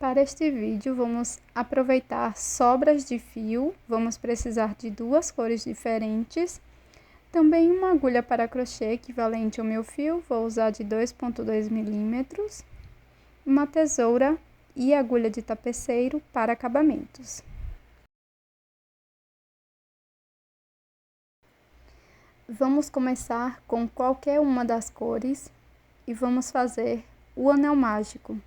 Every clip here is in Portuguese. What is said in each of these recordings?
Para este vídeo, vamos aproveitar sobras de fio, vamos precisar de duas cores diferentes, também uma agulha para crochê equivalente ao meu fio, vou usar de 2,2 milímetros, uma tesoura e agulha de tapeceiro para acabamentos. Vamos começar com qualquer uma das cores e vamos fazer o anel mágico.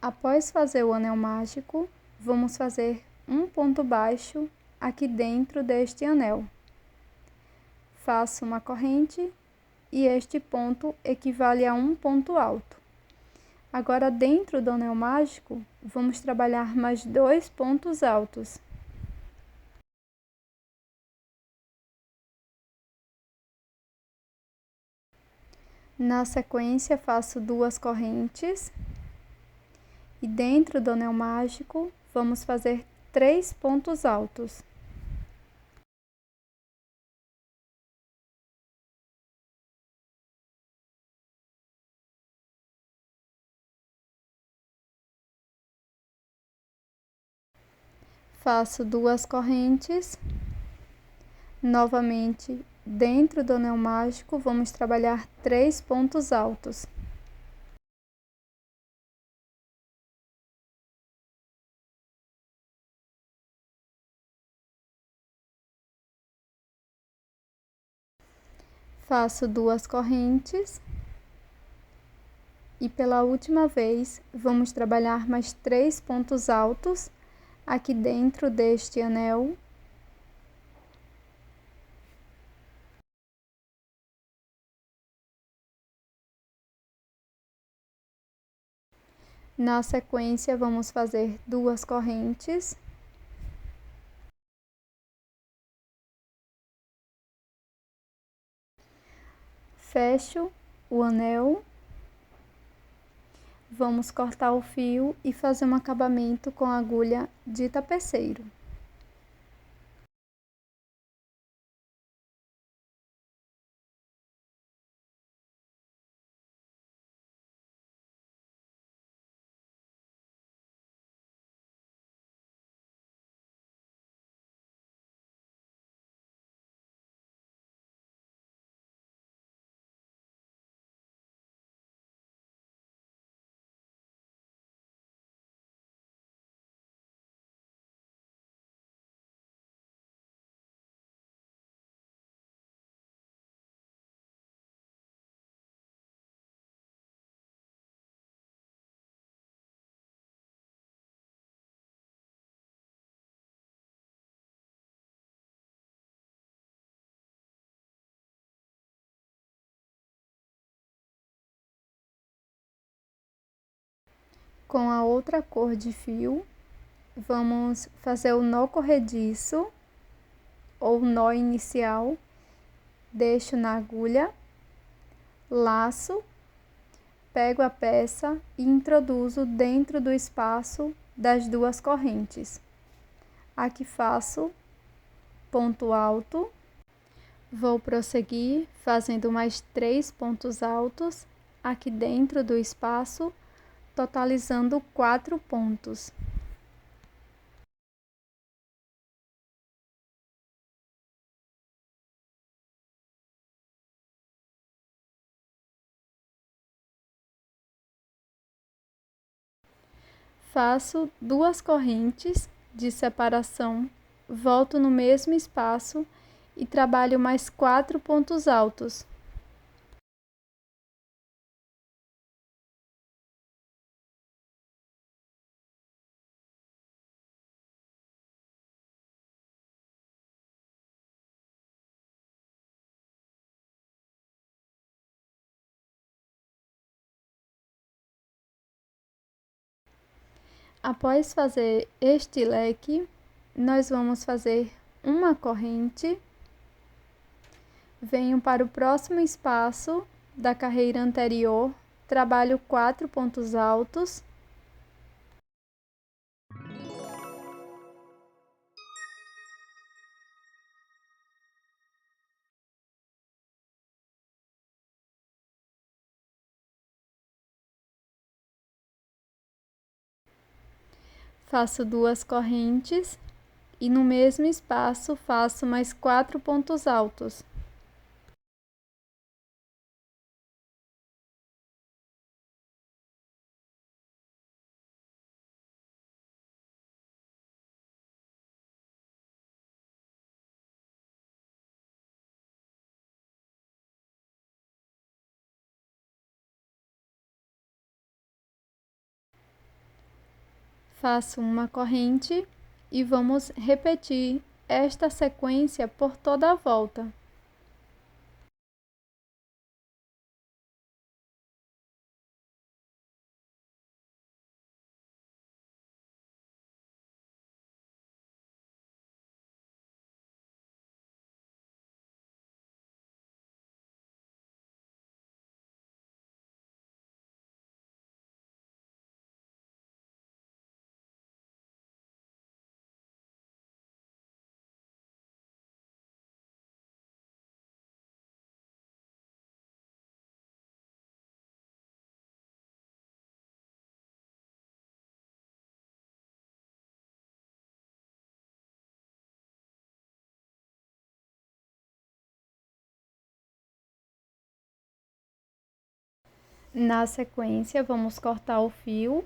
Após fazer o anel mágico, vamos fazer um ponto baixo aqui dentro deste anel. Faço uma corrente e este ponto equivale a um ponto alto. Agora, dentro do anel mágico, vamos trabalhar mais dois pontos altos. Na sequência, faço duas correntes. E dentro do anel mágico, vamos fazer 3 pontos altos. Faço duas correntes. Novamente, dentro do anel mágico, vamos trabalhar 3 pontos altos. Faço duas correntes e pela última vez vamos trabalhar mais 3 pontos altos aqui dentro deste anel. Na sequência, vamos fazer duas correntes. Fecho o anel. Vamos cortar o fio e fazer um acabamento com a agulha de tapeceiro. Com a outra cor de fio, vamos fazer o nó corrediço ou nó inicial. Deixo na agulha, laço, pego a peça e introduzo dentro do espaço das duas correntes. Aqui faço ponto alto. Vou prosseguir fazendo mais 3 pontos altos aqui dentro do espaço, totalizando 4 pontos. Faço duas correntes de separação, volto no mesmo espaço e trabalho mais 4 pontos altos. Após fazer este leque, nós vamos fazer uma corrente, venho para o próximo espaço da carreira anterior, trabalho 4 pontos altos, Faço 2 correntes e no mesmo espaço faço mais 4 pontos altos. Faço uma corrente e vamos repetir esta sequência por toda a volta. Na sequência, vamos cortar o fio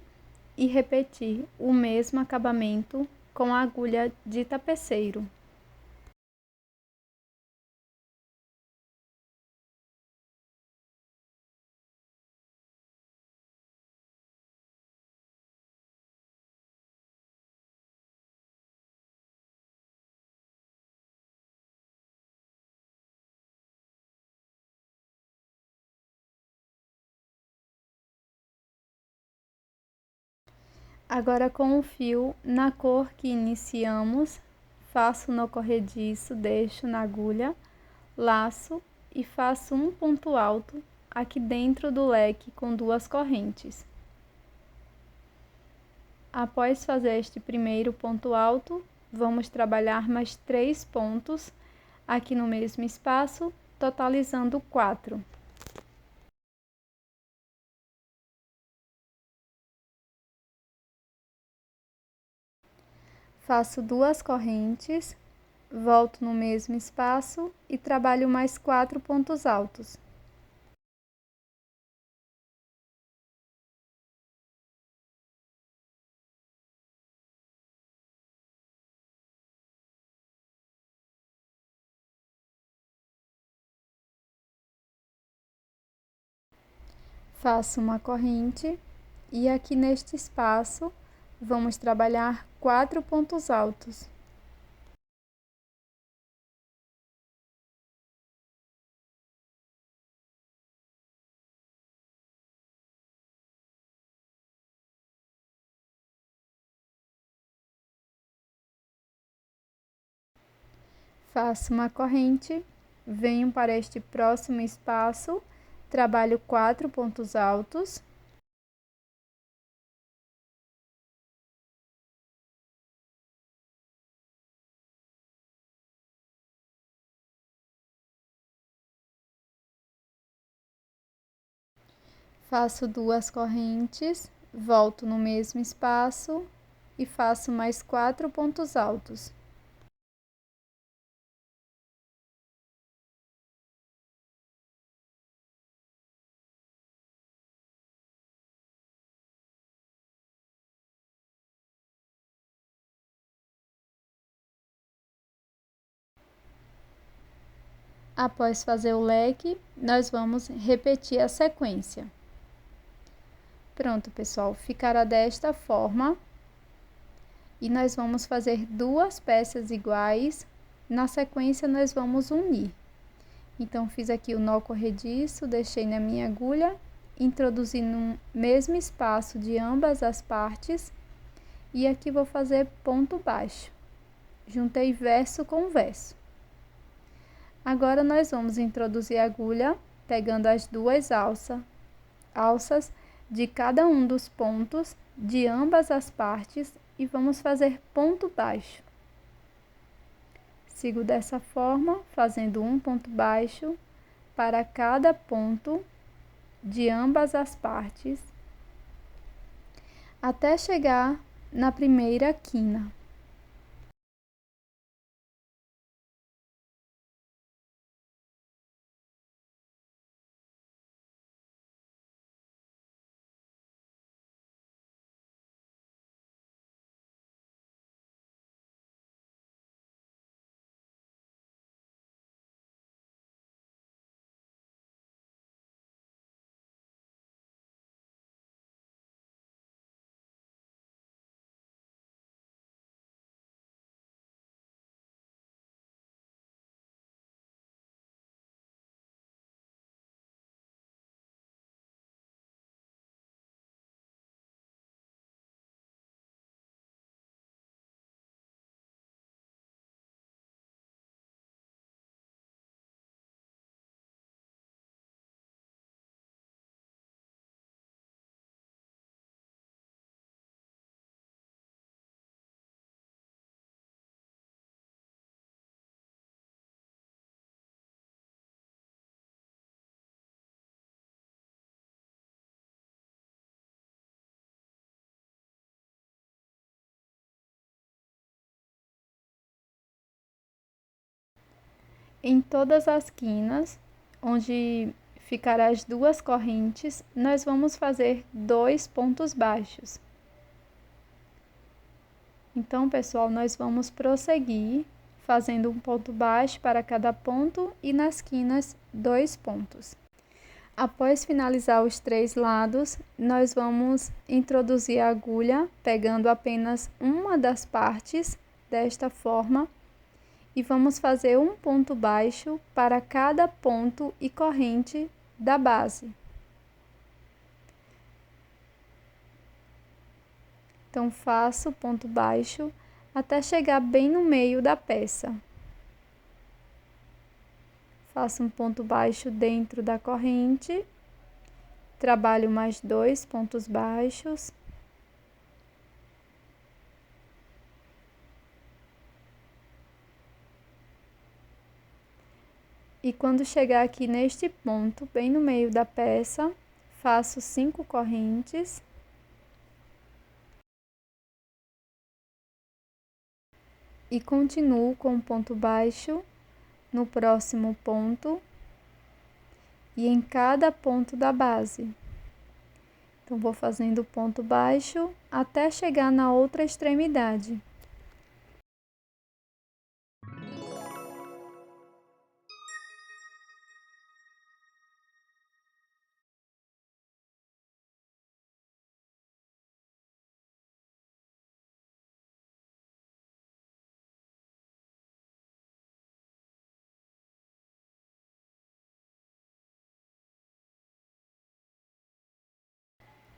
e repetir o mesmo acabamento com a agulha de tapeceiro. Agora, com o fio na cor que iniciamos, faço nó corrediço, deixo na agulha, laço e faço um ponto alto aqui dentro do leque com 2 correntes. Após fazer este primeiro ponto alto, vamos trabalhar mais 3 pontos aqui no mesmo espaço, totalizando 4. Faço 2 correntes, volto no mesmo espaço e trabalho mais 4 pontos altos. Faço uma corrente e aqui neste espaço vamos trabalhar 4 pontos altos. Faço uma corrente, venho para este próximo espaço, trabalho 4 pontos altos. Faço 2 correntes, volto no mesmo espaço e faço mais 4 pontos altos. Após fazer o leque, nós vamos repetir a sequência. Pronto, pessoal, ficará desta forma. E nós vamos fazer 2 peças iguais. Na sequência, nós vamos unir. Então, fiz aqui o nó corrediço, deixei na minha agulha, introduzi no mesmo espaço de ambas as partes. E aqui vou fazer ponto baixo. Juntei verso com verso. Agora, nós vamos introduzir a agulha, pegando as 2 alças de cada um dos pontos de ambas as partes e vamos fazer ponto baixo. Sigo dessa forma, fazendo um ponto baixo para cada ponto de ambas as partes, até chegar na primeira quina. Em todas as quinas, onde ficará as duas correntes, nós vamos fazer 2 pontos baixos. Então, pessoal, nós vamos prosseguir fazendo um ponto baixo para cada ponto e nas quinas 2 pontos. Após finalizar os 3 lados, nós vamos introduzir a agulha pegando apenas uma das partes desta forma e vamos fazer um ponto baixo para cada ponto e corrente da base. Então, faço ponto baixo até chegar bem no meio da peça. Faço um ponto baixo dentro da corrente, trabalho mais 2 pontos baixos. E quando chegar aqui neste ponto, bem no meio da peça, faço 5 correntes. E continuo com o ponto baixo no próximo ponto e em cada ponto da base. Então, vou fazendo ponto baixo até chegar na outra extremidade.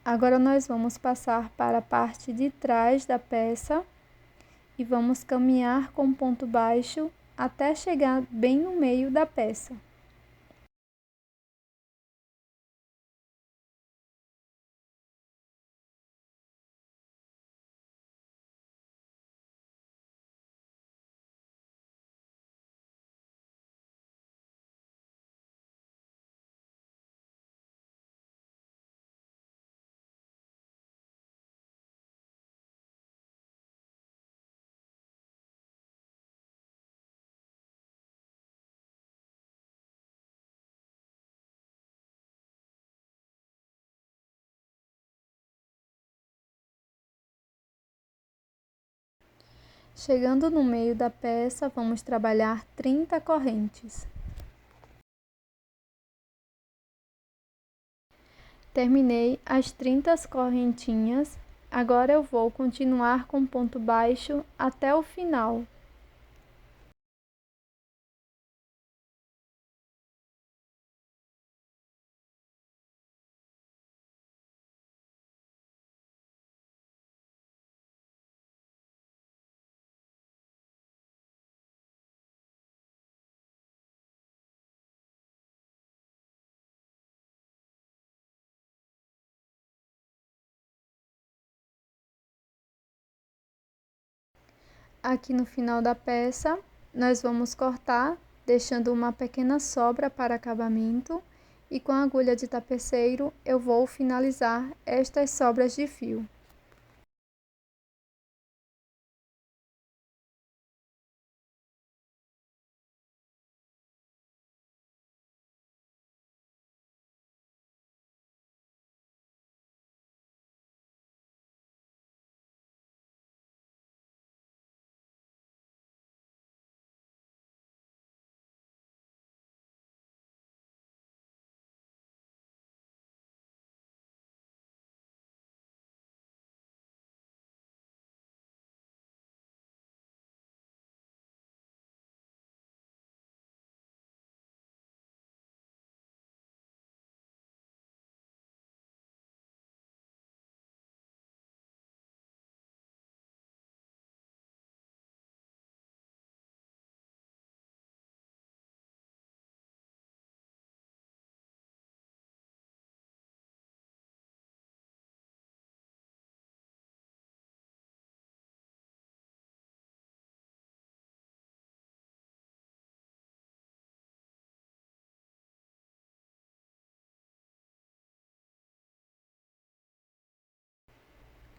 Agora, nós vamos passar para a parte de trás da peça e vamos caminhar com ponto baixo até chegar bem no meio da peça. Chegando no meio da peça, vamos trabalhar 30 correntes. Terminei as 30 correntinhas, agora eu vou continuar com ponto baixo até o final. Aqui no final da peça, nós vamos cortar, deixando uma pequena sobra para acabamento, e com a agulha de tapeceiro eu vou finalizar estas sobras de fio.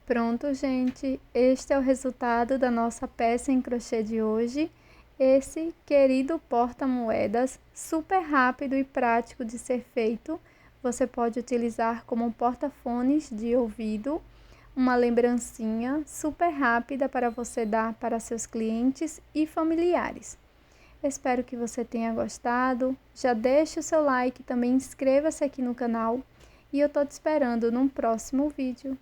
Pronto, gente, este é o resultado da nossa peça em crochê de hoje. Esse querido porta-moedas, super rápido e prático de ser feito. Você pode utilizar como um porta-fones de ouvido, uma lembrancinha super rápida para você dar para seus clientes e familiares. Espero que você tenha gostado. Já deixe o seu like, também inscreva-se aqui no canal e eu tô te esperando num próximo vídeo.